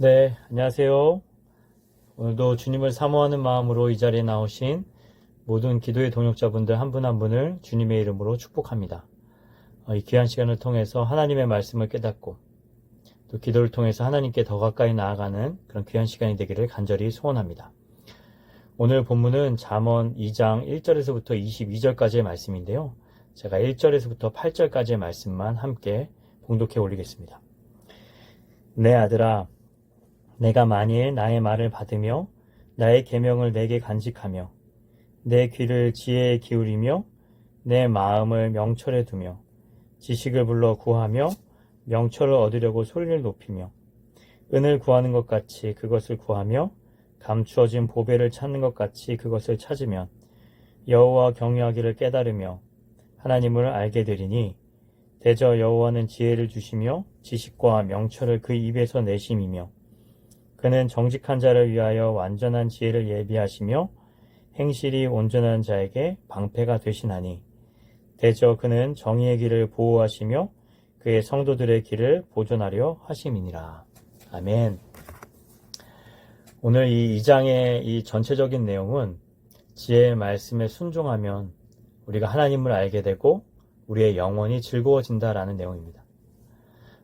네, 안녕하세요. 오늘도 주님을 사모하는 마음으로 이 자리에 나오신 모든 기도의 동역자분들 한 분 한 분을 주님의 이름으로 축복합니다. 이 귀한 시간을 통해서 하나님의 말씀을 깨닫고 또 기도를 통해서 하나님께 더 가까이 나아가는 그런 귀한 시간이 되기를 간절히 소원합니다. 오늘 본문은 잠언 2장 1절에서부터 22절까지의 말씀인데요. 제가 1절에서부터 8절까지의 말씀만 함께 봉독해 올리겠습니다. 내 아들아, 내가 만일 나의 말을 받으며 나의 계명을 내게 간직하며 내 귀를 지혜에 기울이며 내 마음을 명철에 두며 지식을 불러 구하며 명철을 얻으려고 소리를 높이며 은을 구하는 것 같이 그것을 구하며 감추어진 보배를 찾는 것 같이 그것을 찾으면 여호와 경외하기를 깨달으며 하나님을 알게 되리니 대저 여호와는 지혜를 주시며 지식과 명철을 그 입에서 내심이며 그는 정직한 자를 위하여 완전한 지혜를 예비하시며 행실이 온전한 자에게 방패가 되시나니 대저 그는 정의의 길을 보호하시며 그의 성도들의 길을 보존하려 하심이니라. 아멘. 오늘 이 2장의 이 전체적인 내용은 지혜의 말씀에 순종하면 우리가 하나님을 알게 되고 우리의 영혼이 즐거워진다라는 내용입니다.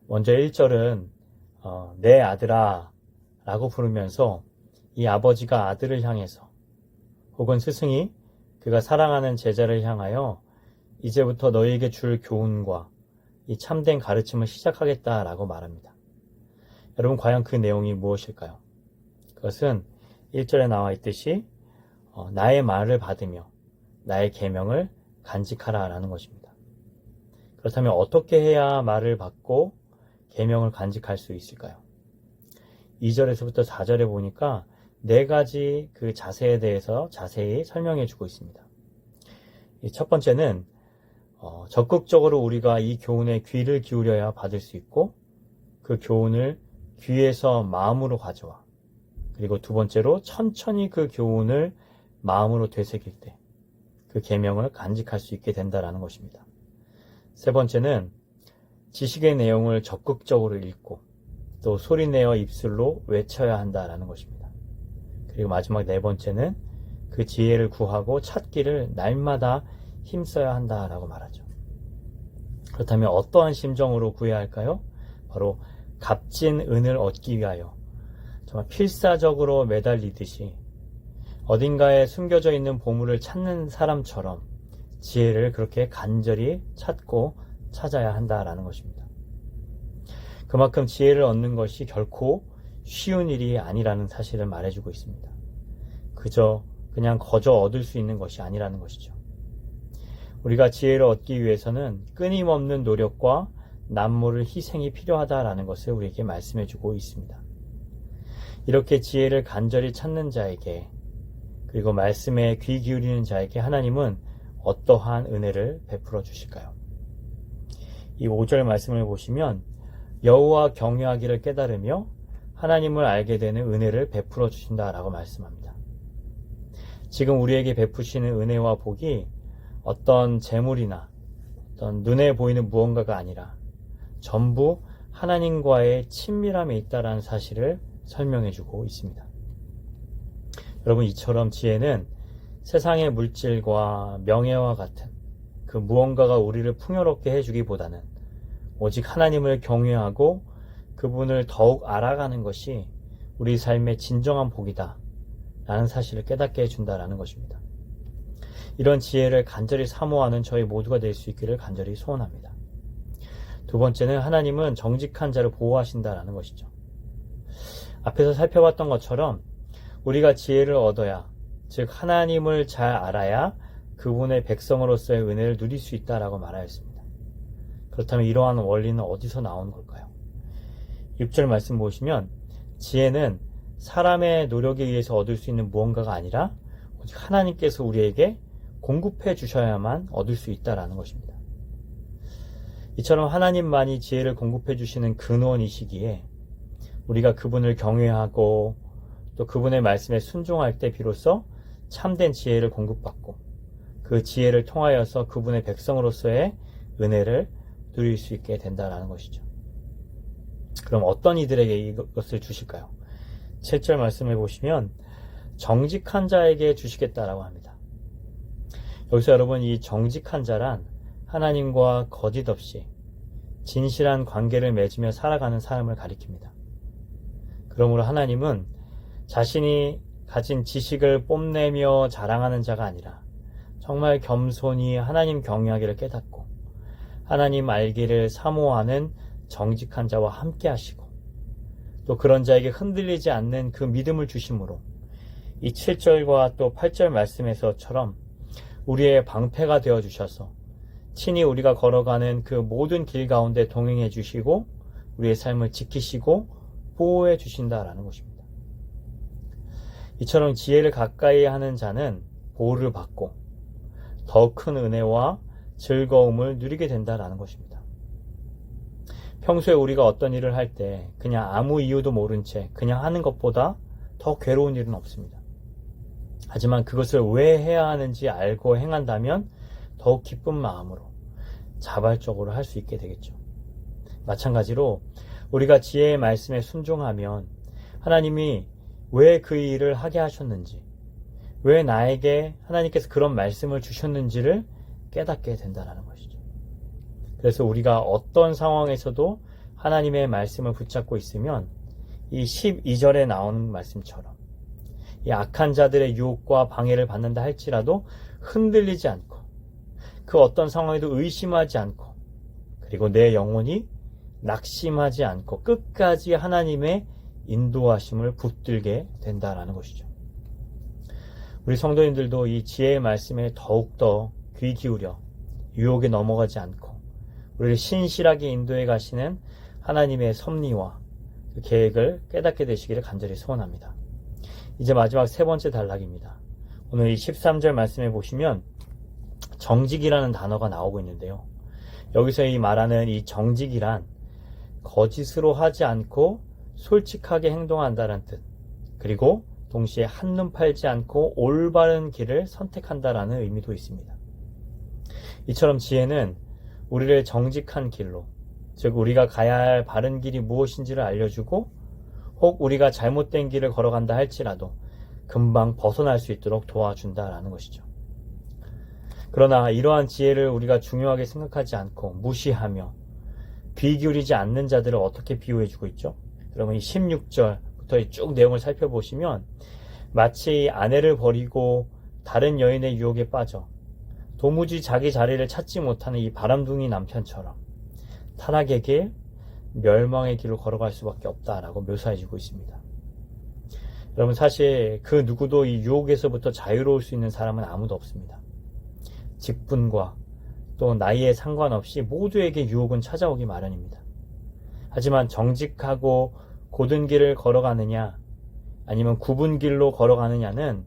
먼저 1절은 내 아들아 라고 부르면서 이 아버지가 아들을 향해서 혹은 스승이 그가 사랑하는 제자를 향하여 이제부터 너희에게 줄 교훈과 이 참된 가르침을 시작하겠다라고 말합니다. 여러분 과연 그 내용이 무엇일까요? 그것은 1절에 나와 있듯이 나의 말을 받으며 나의 계명을 간직하라 라는 것입니다. 그렇다면 어떻게 해야 말을 받고 계명을 간직할 수 있을까요? 2절에서부터 4절에 보니까 4가지 그 자세에 대해서 자세히 설명해 주고 있습니다. 첫 번째는 적극적으로 우리가 이 교훈에 귀를 기울여야 받을 수 있고 그 교훈을 귀에서 마음으로 가져와 그리고 두 번째로 천천히 그 교훈을 마음으로 되새길 때 그 계명을 간직할 수 있게 된다라는 것입니다. 세 번째는 지식의 내용을 적극적으로 읽고 또 소리내어 입술로 외쳐야 한다라는 것입니다. 그리고 마지막 4번째는 그 지혜를 구하고 찾기를 날마다 힘써야 한다라고 말하죠. 그렇다면 어떠한 심정으로 구해야 할까요? 바로 값진 은을 얻기 위하여 정말 필사적으로 매달리듯이 어딘가에 숨겨져 있는 보물을 찾는 사람처럼 지혜를 그렇게 간절히 찾고 찾아야 한다라는 것입니다. 그만큼 지혜를 얻는 것이 결코 쉬운 일이 아니라는 사실을 말해주고 있습니다. 그냥 거저 얻을 수 있는 것이 아니라는 것이죠. 우리가 지혜를 얻기 위해서는 끊임없는 노력과 남모를 희생이 필요하다라는 것을 우리에게 말씀해주고 있습니다. 이렇게 지혜를 간절히 찾는 자에게 그리고 말씀에 귀 기울이는 자에게 하나님은 어떠한 은혜를 베풀어 주실까요? 이 5절 말씀을 보시면 여호와 경외하기를 깨달으며 하나님을 알게 되는 은혜를 베풀어 주신다라고 말씀합니다. 지금 우리에게 베푸시는 은혜와 복이 어떤 재물이나 어떤 눈에 보이는 무언가가 아니라 전부 하나님과의 친밀함에 있다라는 사실을 설명해 주고 있습니다. 여러분 이처럼 지혜는 세상의 물질과 명예와 같은 그 무언가가 우리를 풍요롭게 해주기보다는 오직 하나님을 경외하고 그분을 더욱 알아가는 것이 우리 삶의 진정한 복이다 라는 사실을 깨닫게 해준다라는 것입니다. 이런 지혜를 간절히 사모하는 저희 모두가 될 수 있기를 간절히 소원합니다. 두 번째는 하나님은 정직한 자를 보호하신다라는 것이죠. 앞에서 살펴봤던 것처럼 우리가 지혜를 얻어야 즉 하나님을 잘 알아야 그분의 백성으로서의 은혜를 누릴 수 있다라고 말하였습니다. 그렇다면 이러한 원리는 어디서 나온 걸까요? 6절 말씀 보시면 지혜는 사람의 노력에 의해서 얻을 수 있는 무언가가 아니라 오직 하나님께서 우리에게 공급해 주셔야만 얻을 수 있다라는 것입니다. 이처럼 하나님만이 지혜를 공급해 주시는 근원이시기에 우리가 그분을 경외하고 또 그분의 말씀에 순종할 때 비로소 참된 지혜를 공급받고 그 지혜를 통하여서 그분의 백성으로서의 은혜를 누릴 수 있게 된다는 것이죠. 그럼 어떤 이들에게 이것을 주실까요? 7절 말씀해 보시면 정직한 자에게 주시겠다라고 합니다. 여기서 여러분, 이 정직한 자란 하나님과 거짓 없이 진실한 관계를 맺으며 살아가는 사람을 가리킵니다. 그러므로 하나님은 자신이 가진 지식을 뽐내며 자랑하는 자가 아니라 정말 겸손히 하나님 경외하기를 깨닫고 하나님 알기를 사모하는 정직한 자와 함께 하시고 또 그런 자에게 흔들리지 않는 그 믿음을 주심으로 이 7절과 또 8절 말씀에서처럼 우리의 방패가 되어 주셔서 친히 우리가 걸어가는 그 모든 길 가운데 동행해 주시고 우리의 삶을 지키시고 보호해 주신다라는 것입니다. 이처럼 지혜를 가까이 하는 자는 보호를 받고 더 큰 은혜와 즐거움을 누리게 된다라는 것입니다. 평소에 우리가 어떤 일을 할 때 그냥 아무 이유도 모른 채 그냥 하는 것보다 더 괴로운 일은 없습니다. 하지만 그것을 왜 해야 하는지 알고 행한다면 더욱 기쁜 마음으로 자발적으로 할 수 있게 되겠죠. 마찬가지로 우리가 지혜의 말씀에 순종하면 하나님이 왜 그 일을 하게 하셨는지, 왜 나에게 하나님께서 그런 말씀을 주셨는지를 깨닫게 된다는 것이죠. 그래서 우리가 어떤 상황에서도 하나님의 말씀을 붙잡고 있으면 이 12절에 나오는 말씀처럼 이 악한 자들의 유혹과 방해를 받는다 할지라도 흔들리지 않고 그 어떤 상황에도 의심하지 않고 그리고 내 영혼이 낙심하지 않고 끝까지 하나님의 인도하심을 붙들게 된다라는 것이죠. 우리 성도님들도 이 지혜의 말씀에 더욱더 귀 기울여 유혹에 넘어가지 않고 우리를 신실하게 인도해 가시는 하나님의 섭리와 그 계획을 깨닫게 되시기를 간절히 소원합니다. 이제 마지막 세 번째 단락입니다. 오늘 이 13절 말씀에 보시면 정직이라는 단어가 나오고 있는데요. 여기서 이 말하는 이 정직이란 거짓으로 하지 않고 솔직하게 행동한다는 뜻, 그리고 동시에 한눈 팔지 않고 올바른 길을 선택한다라는 의미도 있습니다. 이처럼 지혜는 우리를 정직한 길로, 즉 우리가 가야 할 바른 길이 무엇인지를 알려주고 혹 우리가 잘못된 길을 걸어간다 할지라도 금방 벗어날 수 있도록 도와준다라는 것이죠. 그러나 이러한 지혜를 우리가 중요하게 생각하지 않고 무시하며 귀 기울이지 않는 자들을 어떻게 비유해주고 있죠? 그러면 이 16절부터 쭉 내용을 살펴보시면 마치 아내를 버리고 다른 여인의 유혹에 빠져 도무지 자기 자리를 찾지 못하는 이 바람둥이 남편처럼 타락의 길, 멸망의 길로 걸어갈 수밖에 없다라고 묘사해주고 있습니다. 여러분, 사실 그 누구도 이 유혹에서부터 자유로울 수 있는 사람은 아무도 없습니다. 직분과 또 나이에 상관없이 모두에게 유혹은 찾아오기 마련입니다. 하지만 정직하고 고든 길을 걸어가느냐 아니면 굽은 길로 걸어가느냐는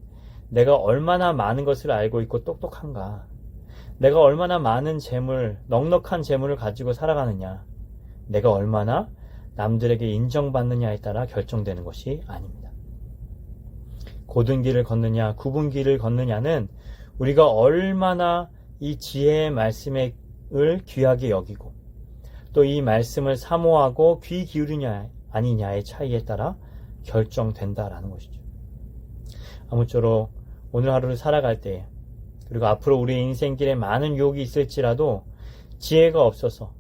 내가 얼마나 많은 것을 알고 있고 똑똑한가, 내가 얼마나 많은 재물, 넉넉한 재물을 가지고 살아가느냐, 내가 얼마나 남들에게 인정받느냐에 따라 결정되는 것이 아닙니다. 고든 길을 걷느냐 굽은 길을 걷느냐는 우리가 얼마나 이 지혜의 말씀을 귀하게 여기고 또 이 말씀을 사모하고 귀 기울이냐 아니냐의 차이에 따라 결정된다라는 것이죠. 아무쪼록 오늘 하루를 살아갈 때 그리고 앞으로 우리 인생길에 많은 유혹이 있을지라도 지혜가 없어서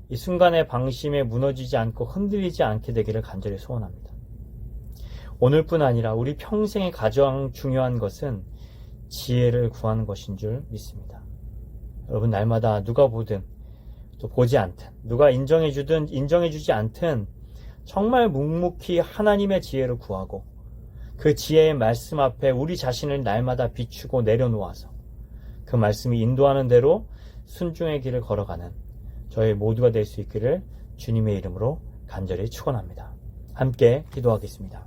이 순간의 방심에 무너지지 않고 흔들리지 않게 되기를 간절히 소원합니다. 오늘뿐 아니라 우리 평생에 가장 중요한 것은 지혜를 구하는 것인 줄 믿습니다. 여러분, 날마다 누가 보든 또 보지 않든 누가 인정해주든 인정해주지 않든 정말 묵묵히 하나님의 지혜를 구하고 그 지혜의 말씀 앞에 우리 자신을 날마다 비추고 내려놓아서 그 말씀이 인도하는 대로 순종의 길을 걸어가는 저희 모두가 될 수 있기를 주님의 이름으로 간절히 축원합니다. 함께 기도하겠습니다.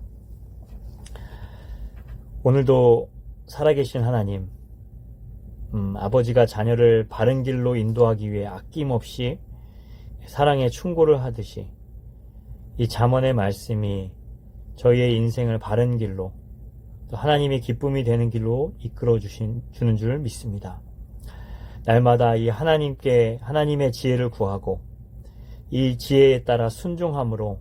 오늘도 살아계신 하나님, 아버지가 자녀를 바른 길로 인도하기 위해 아낌없이 사랑의 충고를 하듯이 이 잠언의 말씀이 저희의 인생을 바른 길로 또 하나님의 기쁨이 되는 길로 이끌어 주는 줄 믿습니다. 날마다 이 하나님의 지혜를 구하고 이 지혜에 따라 순종함으로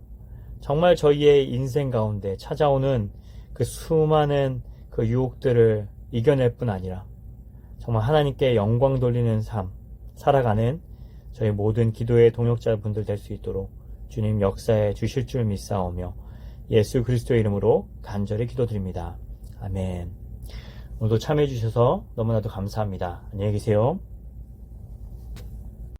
정말 저희의 인생 가운데 찾아오는 그 수많은 그 유혹들을 이겨낼 뿐 아니라 정말 하나님께 영광 돌리는 삶 살아가는 저희 모든 기도의 동역자분들 될 수 있도록 주님 역사해 주실 줄 믿사오며 예수 그리스도의 이름으로 간절히 기도드립니다. 아멘. 오늘도 참여해 주셔서 너무나도 감사합니다. 안녕히 계세요.